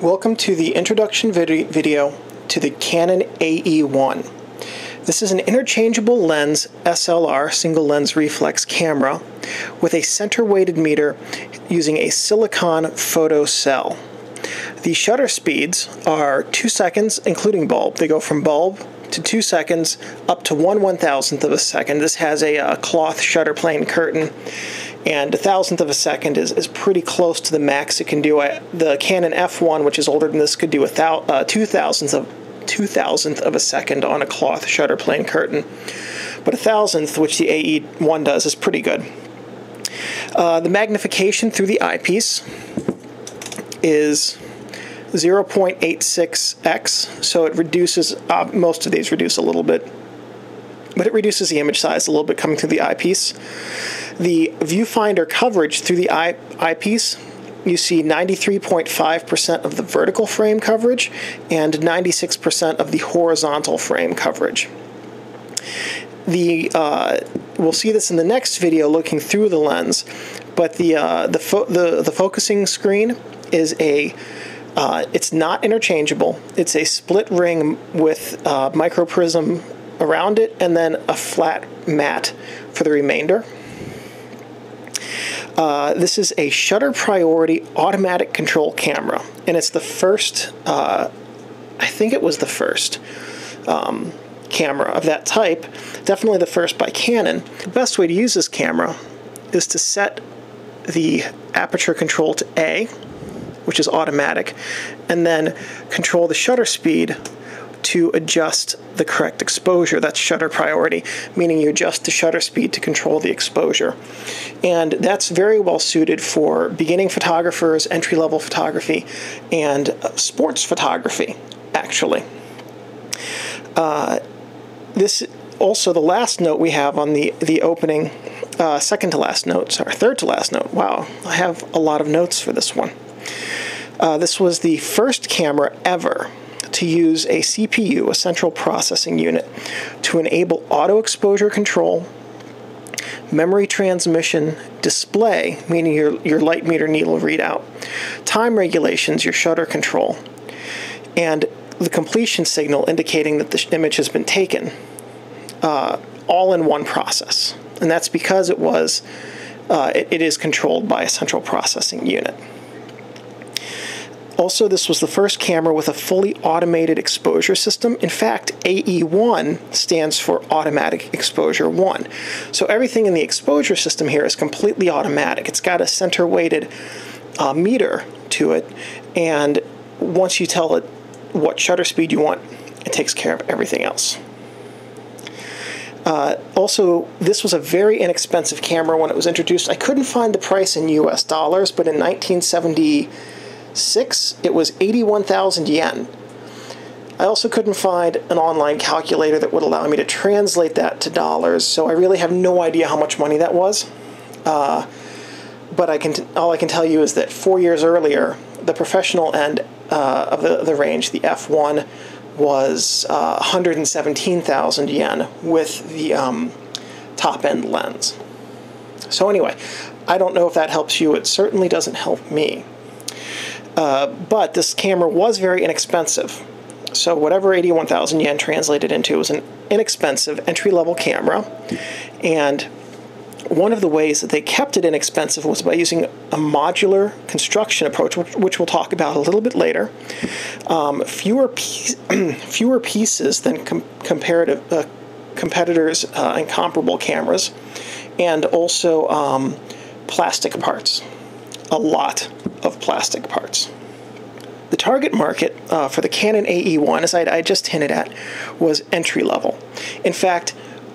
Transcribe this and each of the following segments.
Welcome to the introduction video to the Canon AE-1. This is an interchangeable lens SLR, single lens reflex camera, with a center-weighted meter using a silicon photo cell. The shutter speeds are 2 seconds, including bulb. They go from bulb to 2 seconds up to 1/1000th of a second. This has a cloth shutter plane curtain, and 1/1000th of a second is pretty close to the max it can do. The Canon F1, which is older than this, could do 2,000th of a second on a cloth shutter plane curtain. But 1,000th, which the AE-1 does, is pretty good. The magnification through the eyepiece is 0.86x, so it reduces, most of these reduce a little bit, but it reduces the image size a little bit coming through the eyepiece. The viewfinder coverage through the eyepiece, you see 93.5% of the vertical frame coverage and 96% of the horizontal frame coverage. We'll see this in the next video looking through the lens, but the focusing screen is it's not interchangeable. It's a split ring with microprism around it and then a flat mat for the remainder. This is a shutter priority automatic control camera, and it's the first, I think it was the first camera of that type, definitely the first by Canon. The best way to use this camera is to set the aperture control to A, which is automatic, and then control the shutter speed to adjust the correct exposure. That's shutter priority, meaning you adjust the shutter speed to control the exposure. And that's very well suited for beginning photographers, entry-level photography, and sports photography, actually. This also, the last note we have on the opening, third to last note. Wow, I have a lot of notes for this one. This was the first camera ever to use a CPU, a central processing unit, to enable auto exposure control, memory transmission, display, meaning your light meter needle readout, time regulations, your shutter control, and the completion signal indicating that the image has been taken, all in one process. And that's because it is controlled by a central processing unit. Also, this was the first camera with a fully automated exposure system. In fact, AE-1 stands for Automatic Exposure 1. So everything in the exposure system here is completely automatic. It's got a center-weighted meter to it, and once you tell it what shutter speed you want, it takes care of everything else. Also, this was a very inexpensive camera when it was introduced. I couldn't find the price in US dollars, but in 1976, it was 81,000 yen. I also couldn't find an online calculator that would allow me to translate that to dollars, so I really have no idea how much money that was. But all I can tell you is that 4 years earlier, the professional end of the range, the F1, was 117,000 yen with the top-end lens. So anyway, I don't know if that helps you. It certainly doesn't help me. But this camera was very inexpensive. So whatever 81,000 yen translated into was an inexpensive entry-level camera. And one of the ways that they kept it inexpensive was by using a modular construction approach, which we'll talk about a little bit later. Fewer pieces than competitors and comparable cameras, and also plastic parts. A lot of plastic parts. The target market for the Canon AE-1, as I just hinted at, was entry-level. In fact,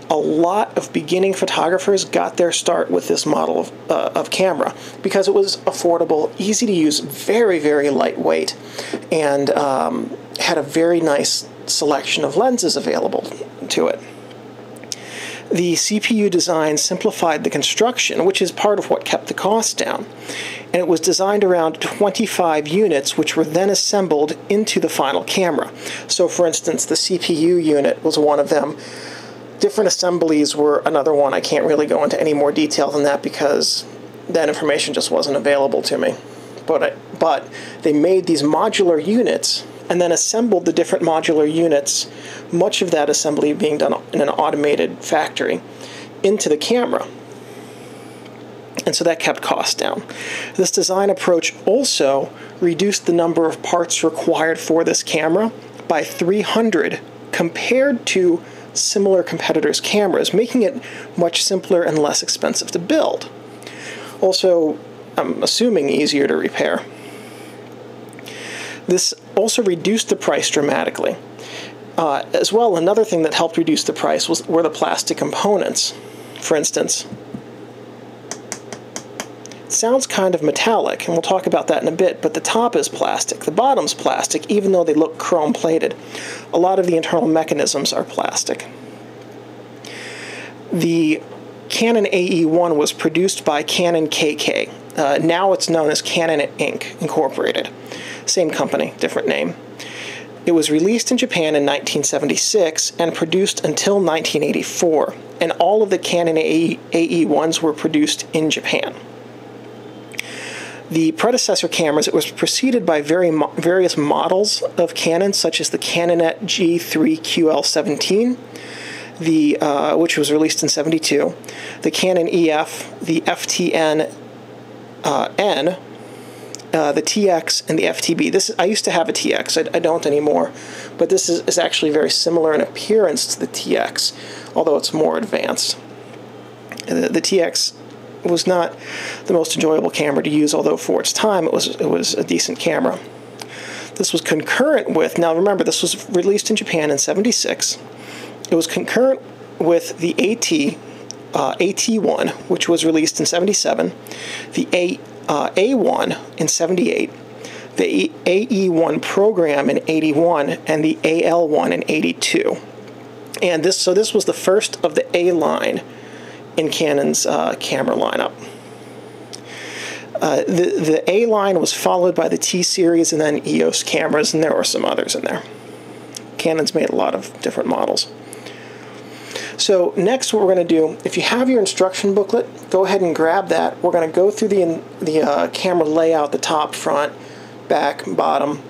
a lot of beginning photographers got their start with this model of camera because it was affordable, easy to use, very, very lightweight, and had a very nice selection of lenses available to it. The CPU design simplified the construction, which is part of what kept the cost down. And it was designed around 25 units, which were then assembled into the final camera. So, for instance, the CPU unit was one of them. Different assemblies were another one. I can't really go into any more detail than that because that information just wasn't available to me. but they made these modular units and then assembled the different modular units, much of that assembly being done in an automated factory, into the camera. And so that kept costs down. This design approach also reduced the number of parts required for this camera by 300 compared to similar competitors' cameras, making it much simpler and less expensive to build. Also, I'm assuming easier to repair. This also reduced the price dramatically. As well, another thing that helped reduce the price were the plastic components. For instance, it sounds kind of metallic, and we'll talk about that in a bit, but the top is plastic, the bottom's plastic, even though they look chrome-plated. A lot of the internal mechanisms are plastic. The Canon AE-1 was produced by Canon KK. Now it's known as Canon Inc. Incorporated. Same company, different name. It was released in Japan in 1976 and produced until 1984, and all of the Canon AE-1s were produced in Japan. The predecessor cameras, it was preceded by various models of Canon, such as the Canon G3QL17, which was released in 72, the Canon EF, the FTN N, the TX, and the FTB. I used to have a TX, I don't anymore, but this is actually very similar in appearance to the TX, although it's more advanced. The TX was not the most enjoyable camera to use, although for its time it was a decent camera. This was concurrent with, now remember, this was released in Japan in 76. It was concurrent with the AT1, which was released in 77, the A1 in 78, the AE1 program in 81, and the AL1 in 82. And this was the first of the A line in Canon's camera lineup. The A line was followed by the T series and then EOS cameras, and there were some others in there. Canon's made a lot of different models. So next what we're going to do, if you have your instruction booklet, go ahead and grab that. We're going to go through the camera layout, the top, front, back, bottom,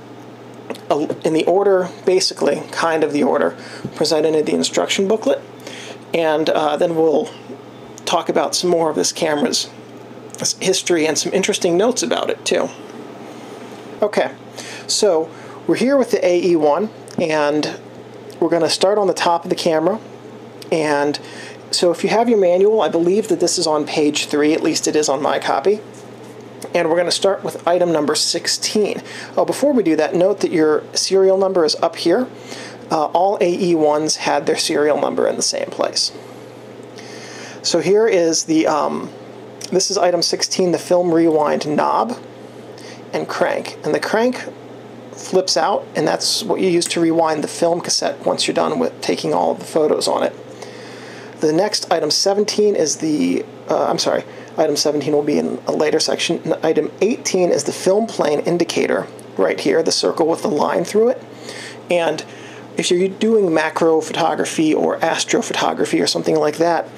in the order, basically, kind of the order presented in the instruction booklet. And then we'll talk about some more of this camera's history and some interesting notes about it, too. Okay, so we're here with the AE-1, and we're going to start on the top of the camera. And so if you have your manual, I believe that this is on page 3, at least it is on my copy. And we're going to start with item number 16. Oh, before we do that, note that your serial number is up here. All AE-1s had their serial number in the same place. So here is this is item 16, the film rewind knob and crank. And the crank flips out, and that's what you use to rewind the film cassette once you're done with taking all of the photos on it. The next, item 17, is the, item 17 will be in a later section. Item 18 is the film plane indicator, right here, the circle with the line through it. And if you're doing macro photography or astrophotography or something like that,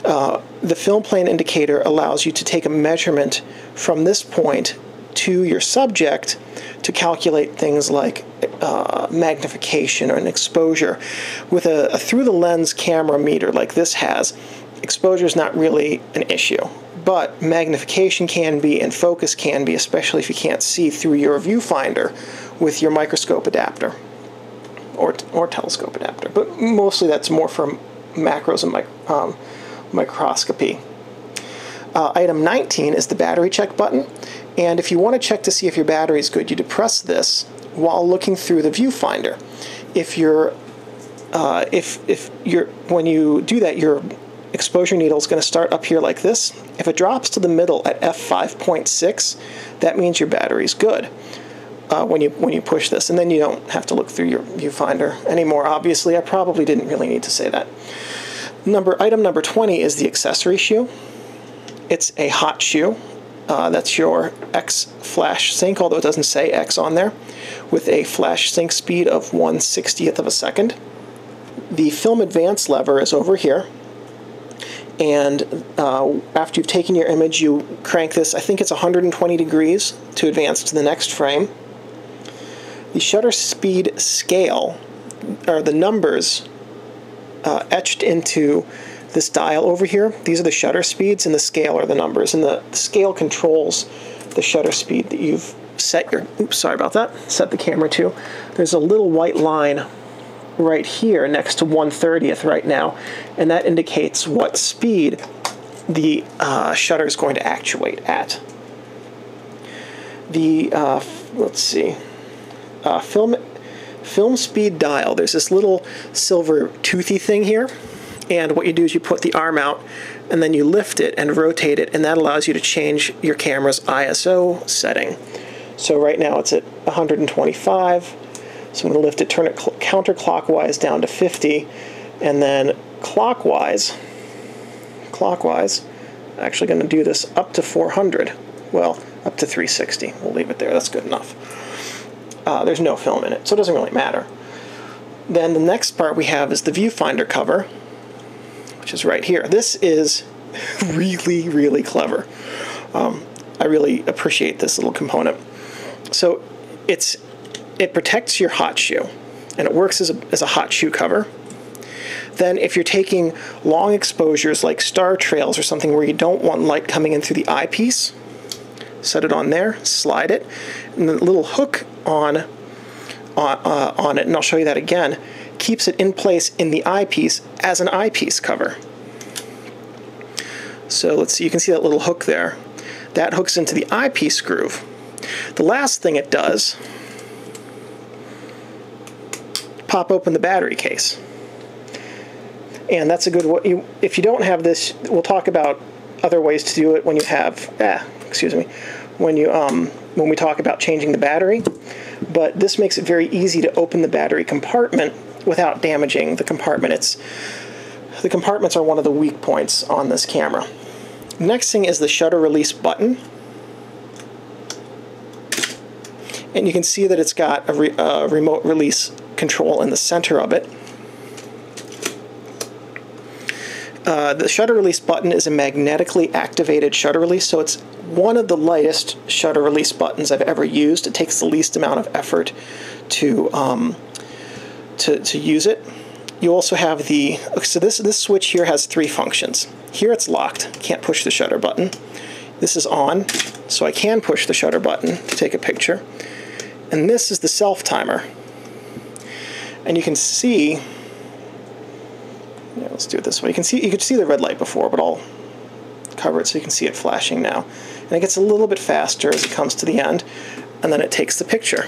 the film plane indicator allows you to take a measurement from this point to your subject to calculate things like magnification or an exposure. With a through-the-lens camera meter like this has, exposure is not really an issue, but magnification can be and focus can be, especially if you can't see through your viewfinder with your microscope adapter or telescope adapter. But mostly that's more for macros and microscopy. Item 19 is the battery check button, and if you want to check to see if your battery is good, you depress this while looking through the viewfinder. When you do that, your exposure needle is going to start up here like this. If it drops to the middle at f5.6, that means your battery's good. When you push this, and then you don't have to look through your viewfinder anymore. Obviously, I probably didn't really need to say that. Item number 20 is the accessory shoe. It's a hot shoe. That's your X flash sync, although it doesn't say X on there, with a flash sync speed of 1/60th of a second. The film advance lever is over here, and after you've taken your image, you crank this, I think it's 120 degrees to advance to the next frame. The shutter speed scale, or the numbers etched into this dial over here, these are the shutter speeds, and the scale are the numbers, and the scale controls the shutter speed that you've set your, set the camera to. There's a little white line right here next to 1/30th right now, and that indicates what speed the shutter is going to actuate at. The let's see, film speed dial. There's this little silver toothy thing here, and what you do is you put the arm out and then you lift it and rotate it, and that allows you to change your camera's ISO setting. So right now it's at 125. So I'm going to lift it, turn it counterclockwise down to 50, and then clockwise, actually going to do this up to 400. Well, up to 360. We'll leave it there. That's good enough. There's no film in it, so it doesn't really matter. Then the next part we have is the viewfinder cover, which is right here. This is really, really clever. I really appreciate this little component. So it protects your hot shoe, and it works as a hot shoe cover. Then if you're taking long exposures like star trails or something where you don't want light coming in through the eyepiece, set it on there, slide it, and the little hook on it, and I'll show you that again, keeps it in place in the eyepiece as an eyepiece cover. So let's see, you can see that little hook there. That hooks into the eyepiece groove. The last thing it does, pop open the battery case. And that's a good way. If you don't have this, we'll talk about other ways to do it when you have, when we talk about changing the battery. But this makes it very easy to open the battery compartment without damaging the compartment. The compartments are one of the weak points on this camera. The next thing is the shutter release button. And you can see that it's got a remote release control in the center of it. The shutter release button is a magnetically activated shutter release, so it's one of the lightest shutter release buttons I've ever used. It takes the least amount of effort to use it. You also have so this switch here has 3 functions. Here it's locked, can't push the shutter button. This is on, so I can push the shutter button to take a picture. And this is the self timer. And you can see, let's do it this way. You could see the red light before, but I'll cover it so you can see it flashing now. And it gets a little bit faster as it comes to the end, and then it takes the picture.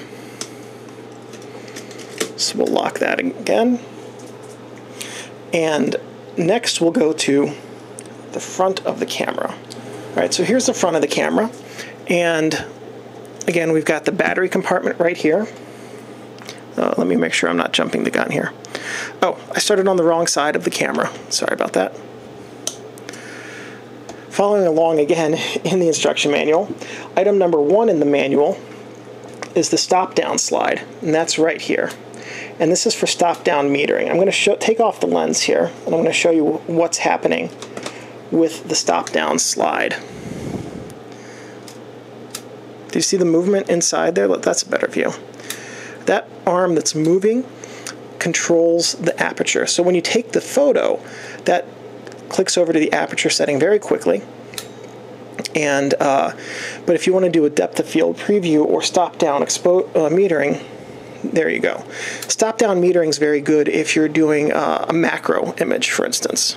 So we'll lock that again. And next we'll go to the front of the camera. All right, so here's the front of the camera, and again, we've got the battery compartment right here. Let me make sure I'm not jumping the gun here. Oh, I started on the wrong side of the camera. Sorry about that. Following along again in the instruction manual, item number 1 in the manual is the stop-down slide, and that's right here. And this is for stop-down metering. I'm going to take off the lens here, and I'm going to show you what's happening with the stop-down slide. Do you see the movement inside there? That's a better view. That arm that's moving controls the aperture. So when you take the photo, that clicks over to the aperture setting very quickly. And but if you want to do a depth of field preview or stop-down metering, there you go. Stop-down metering is very good if you're doing a macro image, for instance.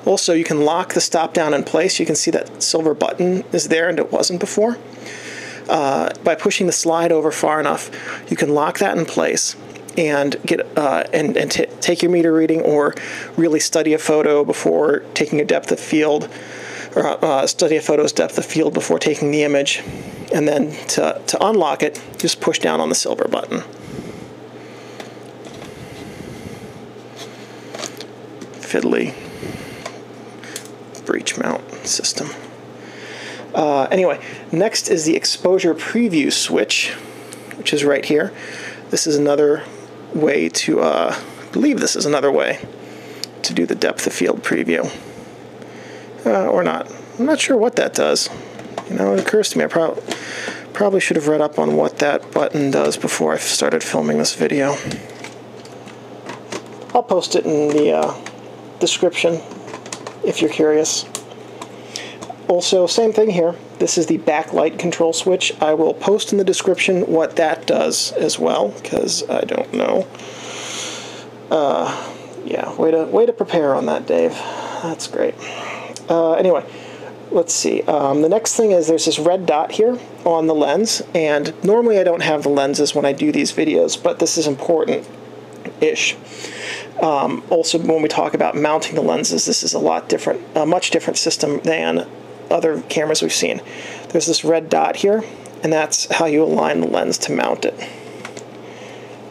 Also, you can lock the stop-down in place. You can see that silver button is there and it wasn't before. By pushing the slide over far enough, you can lock that in place and get take your meter reading, or really study a photo before taking a depth of field, or study a photo's depth of field before taking the image. And then to unlock it, just push down on the silver button. Fiddly breech mount system. Anyway, next is the exposure preview switch, which is right here. This is another way to, I believe this is another way to do the depth of field preview. Or not. I'm not sure what that does. You know, it occurs to me I probably should have read up on what that button does before I started filming this video. I'll post it in the description if you're curious. Also, same thing here. This is the Backlight Control Switch. I will post in the description what that does as well, because I don't know. Yeah, way to prepare on that, Dave. That's great. Anyway, let's see. The next thing is there's this red dot here on the lens, and normally I don't have the lenses when I do these videos, but this is important-ish. Also, when we talk about mounting the lenses, this is a much different system than other cameras we've seen. There's this red dot here, and that's how you align the lens to mount it.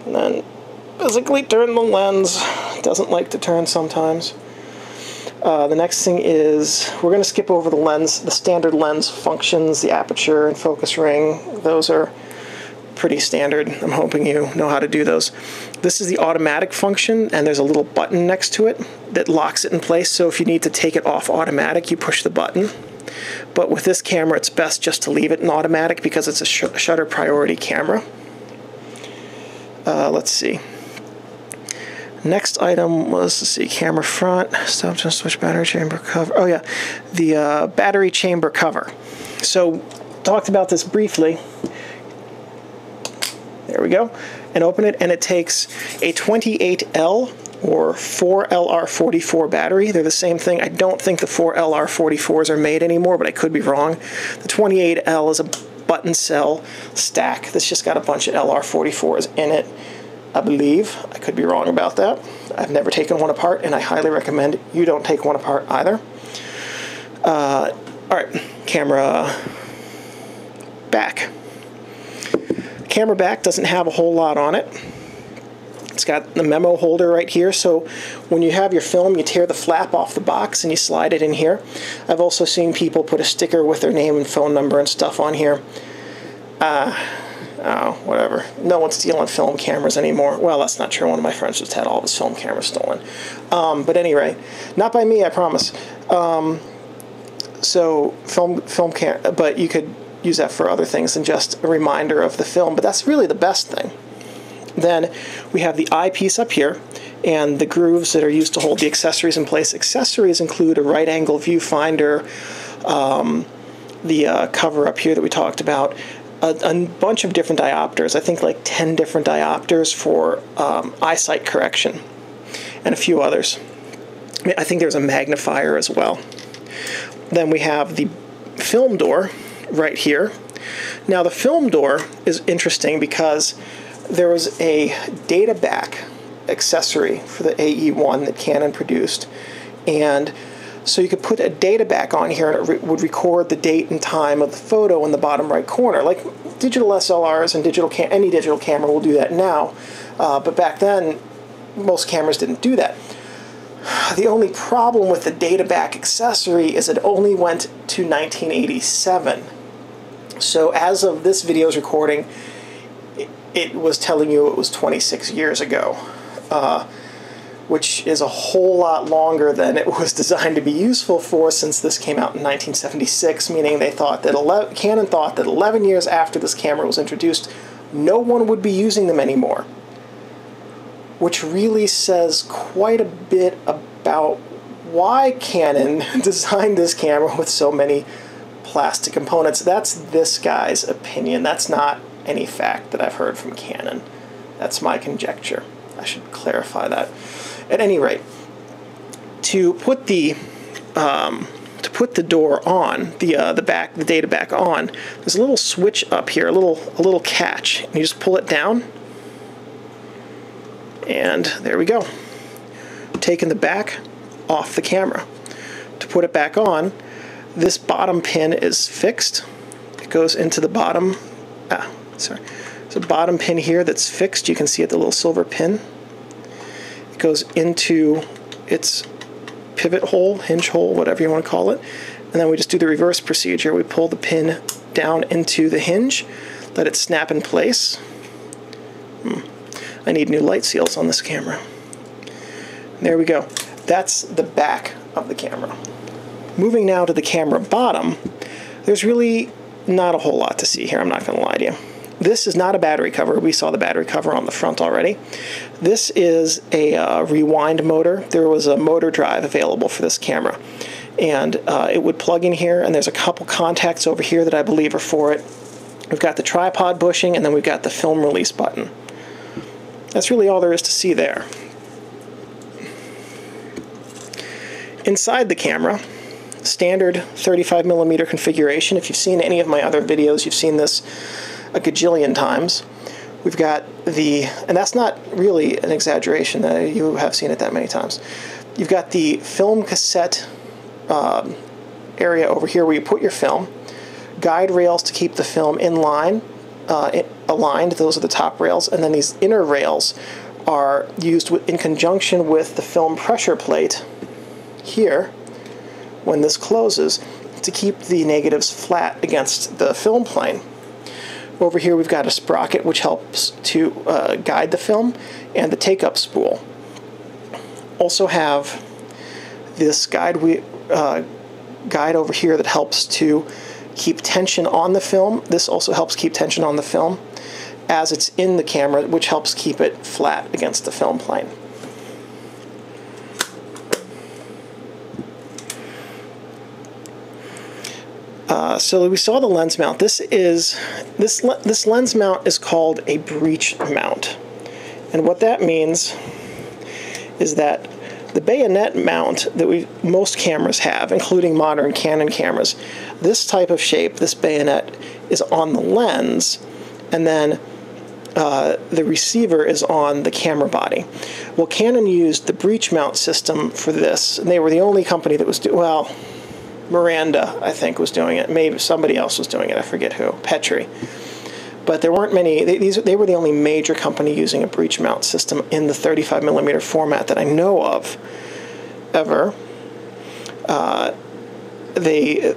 And then physically turn the lens. It doesn't like to turn sometimes. The next thing is, we're going to skip over the lens, the standard lens functions, the aperture and focus ring. Those are pretty standard. I'm hoping you know how to do those. This is the automatic function, and there's a little button next to it that locks it in place, so if you need to take it off automatic, you push the button. But with this camera, it's best just to leave it in automatic because it's a shutter priority camera. Let's see. Next item was, let's see, camera front, stop, just switch battery chamber cover. Oh yeah, the battery chamber cover. So, talked about this briefly. There we go. And open it, and it takes a 28L or 4LR44 battery. They're the same thing. I don't think the 4LR44s are made anymore, but I could be wrong. The 28L is a button cell stack that's just got a bunch of LR44s in it, I believe. I could be wrong about that. I've never taken one apart, and I highly recommend you don't take one apart either. Alright, camera back. Camera back doesn't have a whole lot on it. It's got the memo holder right here, so when you have your film, you tear the flap off the box and you slide it in here. I've also seen people put a sticker with their name and phone number and stuff on here. Oh, whatever. No one's stealing film cameras anymore. Well, that's not true. One of my friends just had all of his film cameras stolen. But anyway, not by me, I promise. So but you could use that for other things than just a reminder of the film, but that's really the best thing. Then we have the eyepiece up here and the grooves that are used to hold the accessories in place. Accessories include a right-angle viewfinder, the cover up here that we talked about, a bunch of different diopters, I think like 10 different diopters for eyesight correction, and a few others. I think there's a magnifier as well. Then we have the film door right here. Now the film door is interesting because there was a data back accessory for the AE-1 that Canon produced, and so you could put a data back on here and it would record the date and time of the photo in the bottom right corner. Like digital SLRs and any digital camera will do that now, but back then most cameras didn't do that. The only problem with the data back accessory is it only went to 1987. So as of this video's recording, it was telling you it was 26 years ago, which is a whole lot longer than it was designed to be useful for, since this came out in 1976, meaning they thought that Canon thought that 11 years after this camera was introduced, no one would be using them anymore, which really says quite a bit about why Canon designed this camera with so many plastic components. That's this guy's opinion. That's not any fact that I've heard from Canon. That's my conjecture. I should clarify that. At any rate, to put the door on, the data back on, there's a little switch up here, a little catch. And you just pull it down, and there we go. Taking the back off the camera. To put it back on, this bottom pin is fixed. It goes into the bottom. Sorry. There's a bottom pin here that's fixed. You can see it, the little silver pin. It goes into its pivot hole, hinge hole, whatever you want to call it. And then we just do the reverse procedure. We pull the pin down into the hinge, let it snap in place. I need new light seals on this camera. There we go. That's the back of the camera. Moving now to the camera bottom, there's really not a whole lot to see here, I'm not going to lie to you. This is not a battery cover. We saw the battery cover on the front already. This is a rewind motor. There was a motor drive available for this camera. And it would plug in here, and there's a couple contacts over here that I believe are for it. We've got the tripod bushing, and then we've got the film release button. That's really all there is to see there. Inside the camera, standard 35mm configuration. If you've seen any of my other videos, you've seen this a gajillion times. We've got and that's not really an exaggeration, you have seen it that many times. You've got the film cassette area over here where you put your film, guide rails to keep the film in line, aligned, those are the top rails, and then these inner rails are used in conjunction with the film pressure plate here, when this closes, to keep the negatives flat against the film plane. Over here we've got a sprocket which helps to guide the film, and the take-up spool. Also have this guide over here that helps to keep tension on the film. This also helps keep tension on the film as it's in the camera, which helps keep it flat against the film plane. So we saw the lens mount. This lens mount is called a breech mount, and what that means is that the bayonet mount that most cameras have, including modern Canon cameras, this type of shape, this bayonet, is on the lens, and then the receiver is on the camera body. Well, Canon used the breech mount system for this, and they were the only company that was well, Miranda, I think, was doing it. Maybe somebody else was doing it. I forget who. Petri. But there weren't many. They were the only major company using a breech mount system in the 35mm format that I know of ever. They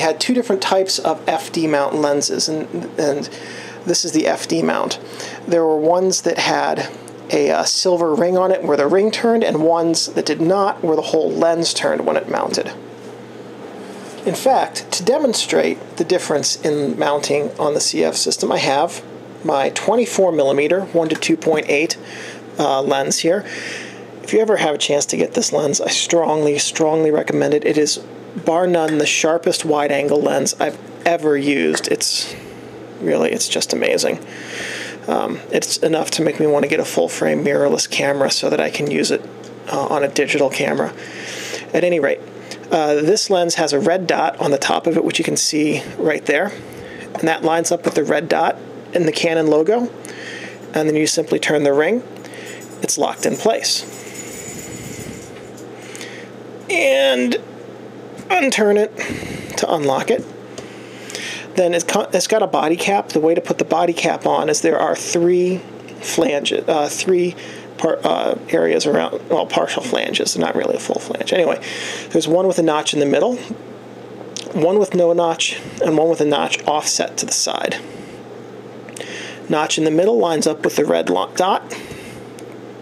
had two different types of FD mount lenses, and this is the FD mount. There were ones that had a silver ring on it where the ring turned, and ones that did not, where the whole lens turned when it mounted. In fact, to demonstrate the difference in mounting on the CF system, I have my 24mm 1:2.8 lens here. If you ever have a chance to get this lens, I strongly recommend it. It is bar none the sharpest wide-angle lens I've ever used. It's just amazing. It's enough to make me want to get a full-frame mirrorless camera so that I can use it on a digital camera. At any rate, this lens has a red dot on the top of it, which you can see right there, and that lines up with the red dot in the Canon logo, and then you simply turn the ring. It's locked in place. And unturn it to unlock it. Then it's got a body cap. The way to put the body cap on is there are three flanges, areas around, well, partial flanges. They're not really a full flange. Anyway, there's one with a notch in the middle, one with no notch, and one with a notch offset to the side. Notch in the middle lines up with the red dot.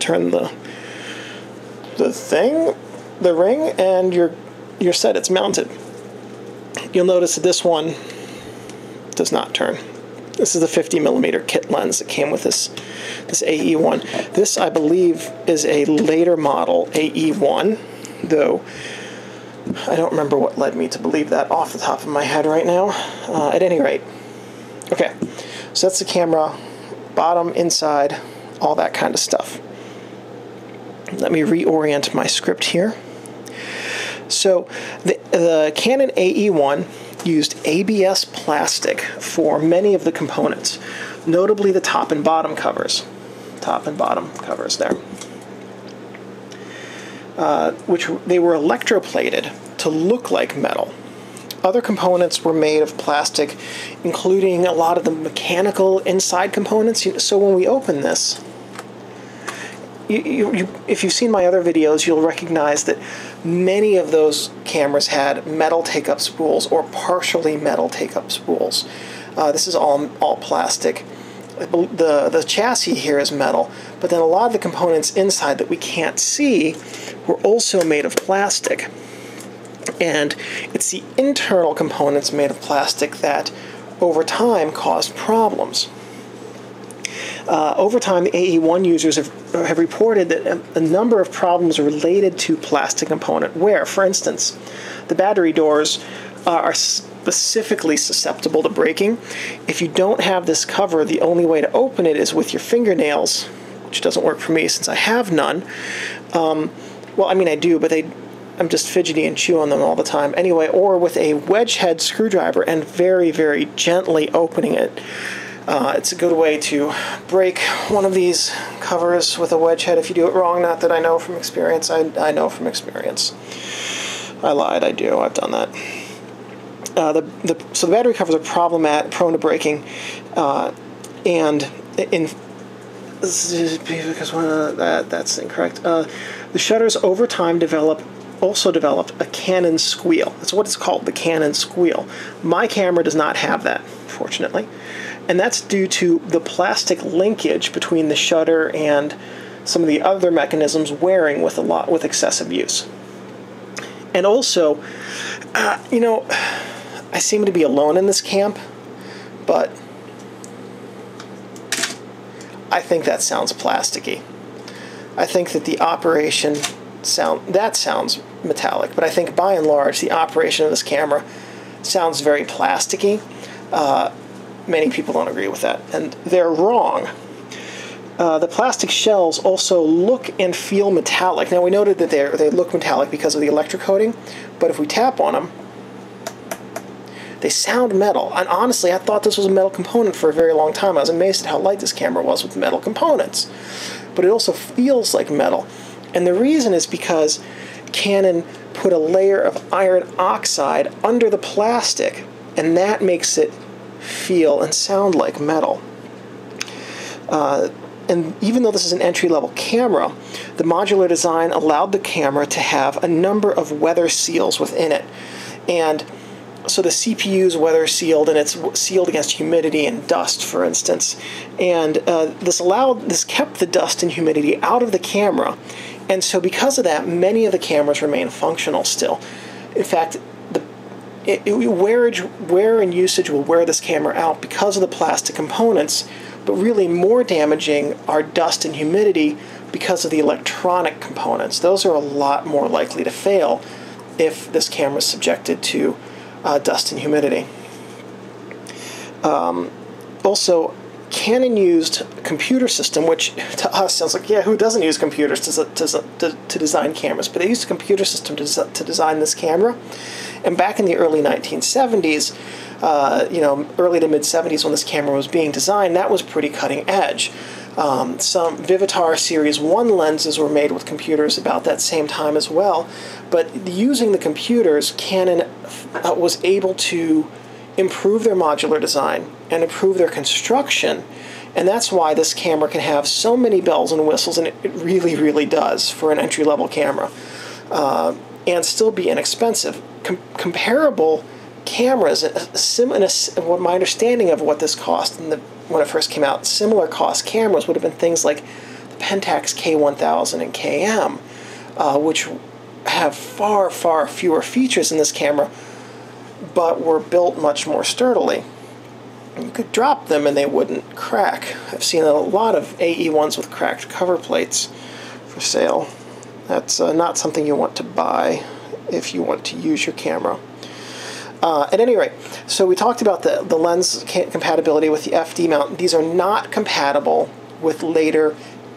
Turn the ring, and you're set. It's mounted. You'll notice that this one does not turn. This is the 50mm kit lens that came with this AE-1. This, I believe, is a later model AE-1, though I don't remember what led me to believe that off the top of my head right now. At any rate, okay, so that's the camera, bottom, inside, all that kind of stuff. Let me reorient my script here. So the Canon AE-1 used ABS plastic for many of the components, notably the top and bottom covers. Top and bottom covers there. Which they were electroplated to look like metal. Other components were made of plastic, including a lot of the mechanical inside components. So when we open this, if you've seen my other videos, you'll recognize that many of those cameras had metal take-up spools or partially metal take-up spools. This is all plastic. the chassis here is metal, but then a lot of the components inside that we can't see were also made of plastic. And it's the internal components made of plastic that, over time, caused problems. Over time, the AE-1 users have reported that a number of problems related to plastic component wear. For instance, the battery doors are specifically susceptible to breaking. If you don't have this cover, the only way to open it is with your fingernails, which doesn't work for me since I have none. Well, I mean, I do, but I'm just fidgety and chew on them all the time. Anyway, or with a wedge head screwdriver and very, very gently opening it. It's a good way to break one of these covers with a wedge head if you do it wrong. Not that I know from experience. I know from experience. I lied. I do. I've done that. So the battery covers are prone to breaking, and that's incorrect. The shutters over time also developed a Canon Squeal. That's what it's called, the Canon Squeal. My camera does not have that, fortunately. And that's due to the plastic linkage between the shutter and some of the other mechanisms wearing with excessive use. And also, I seem to be alone in this camp, but I think that sounds plasticky. I think that the operation sounds metallic, but I think by and large the operation of this camera sounds very plasticky. Many people don't agree with that, and they're wrong. The plastic shells also look and feel metallic. Now, we noted that they look metallic because of the electrocoating, but if we tap on them, they sound metal. And honestly, I thought this was a metal component for a very long time. I was amazed at how light this camera was with metal components. But it also feels like metal. And the reason is because Canon put a layer of iron oxide under the plastic, and that makes it feel and sound like metal. And even though this is an entry-level camera, the modular design allowed the camera to have a number of weather seals within it. And so the CPU is weather sealed, and it's sealed against humidity and dust, for instance. And this kept the dust and humidity out of the camera. And so because of that, many of the cameras remain functional still. In fact, wear and usage will wear this camera out because of the plastic components, but really more damaging are dust and humidity because of the electronic components. Those are a lot more likely to fail if this camera is subjected to dust and humidity. Also, Canon used a computer system, which to us sounds like, yeah, who doesn't use computers to design cameras? But they used a computer system to design this camera. And back in the early 1970s, early to mid-70s when this camera was being designed, that was pretty cutting edge. Some Vivitar Series 1 lenses were made with computers about that same time as well. But using the computers, Canon was able to improve their modular design and improve their construction. And that's why this camera can have so many bells and whistles, and it really, really does for an entry-level camera, and still be inexpensive. Comparable cameras, what my understanding of what this cost when it first came out, similar cost cameras would have been things like the Pentax K1000 and KM, which have far, far fewer features in this camera, but were built much more sturdily. You could drop them and they wouldn't crack. I've seen a lot of AE-1s with cracked cover plates for sale. That's not something you want to buy if you want to use your camera. At any rate, so we talked about the lens compatibility with the FD mount. These are not compatible with later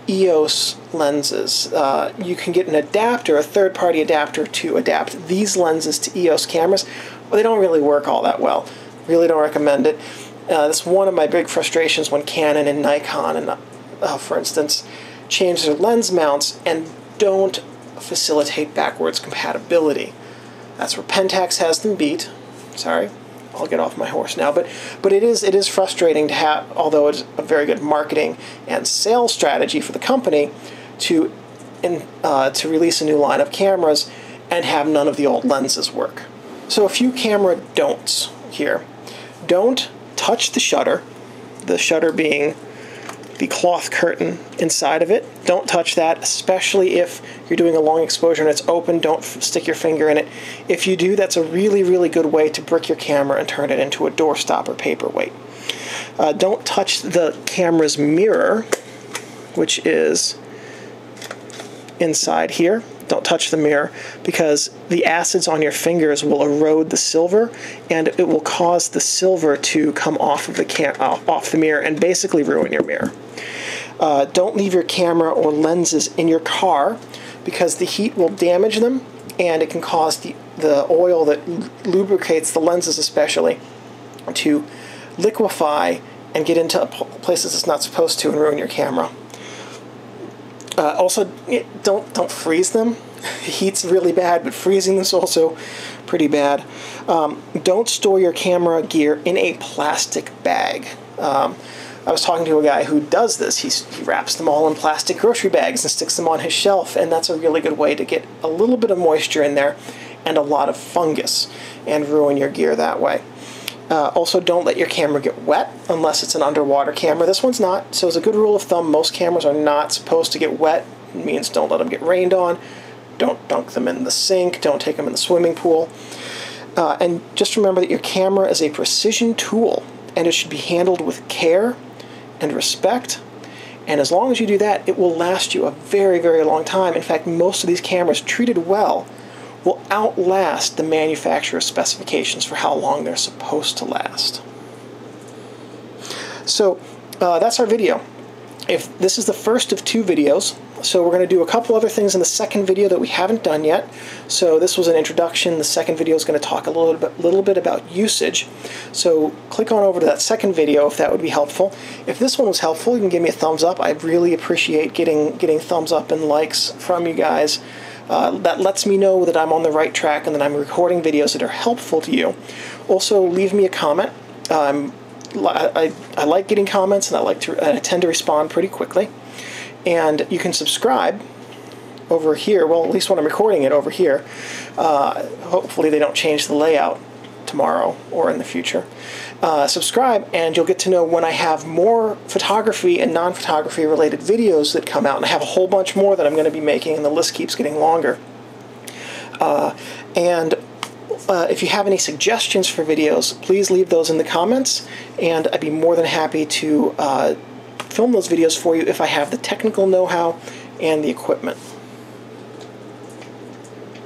EOS lenses. You can get an adapter, a third-party adapter, to adapt these lenses to EOS cameras. Well, they don't really work all that well. Really don't recommend it. That's one of my big frustrations when Canon and Nikon, and for instance, change their lens mounts and don't facilitate backwards compatibility. That's where Pentax has them beat. Sorry, I'll get off my horse now, but it is frustrating to have, although it's a very good marketing and sales strategy for the company to release a new line of cameras and have none of the old lenses work. So a few camera don'ts here. Don't touch the shutter being the cloth curtain inside of it. Don't touch that, especially if you're doing a long exposure and it's open. Don't stick your finger in it. If you do, that's a really, really good way to brick your camera and turn it into a doorstop or paperweight. Don't touch the camera's mirror, which is inside here. Don't touch the mirror, because the acids on your fingers will erode the silver, and it will cause the silver to come off of the mirror and basically ruin your mirror. Don't leave your camera or lenses in your car, because the heat will damage them, and it can cause the oil that lubricates the lenses especially to liquefy and get into places it's not supposed to and ruin your camera. Also, don't freeze them. Heat's really bad, but freezing them is also pretty bad. Don't store your camera gear in a plastic bag. I was talking to a guy who does this. He wraps them all in plastic grocery bags and sticks them on his shelf, and that's a really good way to get a little bit of moisture in there and a lot of fungus and ruin your gear that way. Also, don't let your camera get wet unless it's an underwater camera. This one's not, so as a good rule of thumb, most cameras are not supposed to get wet. It means don't let them get rained on. Don't dunk them in the sink. Don't take them in the swimming pool. And just remember that your camera is a precision tool, and it should be handled with care and respect. And as long as you do that, it will last you a very, very long time. In fact, most of these cameras, treated well, will outlast the manufacturer's specifications for how long they're supposed to last. So that's our video. If this is the first of 2 videos, so we're going to do a couple other things in the second video that we haven't done yet. So this was an introduction. The second video is going to talk a little bit about usage. So click on over to that second video if that would be helpful. If this one was helpful, you can give me a thumbs up. I really appreciate getting thumbs up and likes from you guys. That lets me know that I'm on the right track and that I'm recording videos that are helpful to you. Also, leave me a comment. I like getting comments, and I tend to respond pretty quickly. And you can subscribe over here. Well, at least when I'm recording it over here. Hopefully they don't change the layout tomorrow or in the future. Subscribe, and you'll get to know when I have more photography and non-photography related videos that come out. And I have a whole bunch more that I'm going to be making, and the list keeps getting longer. If you have any suggestions for videos, please leave those in the comments, and I'd be more than happy to film those videos for you if I have the technical know-how and the equipment.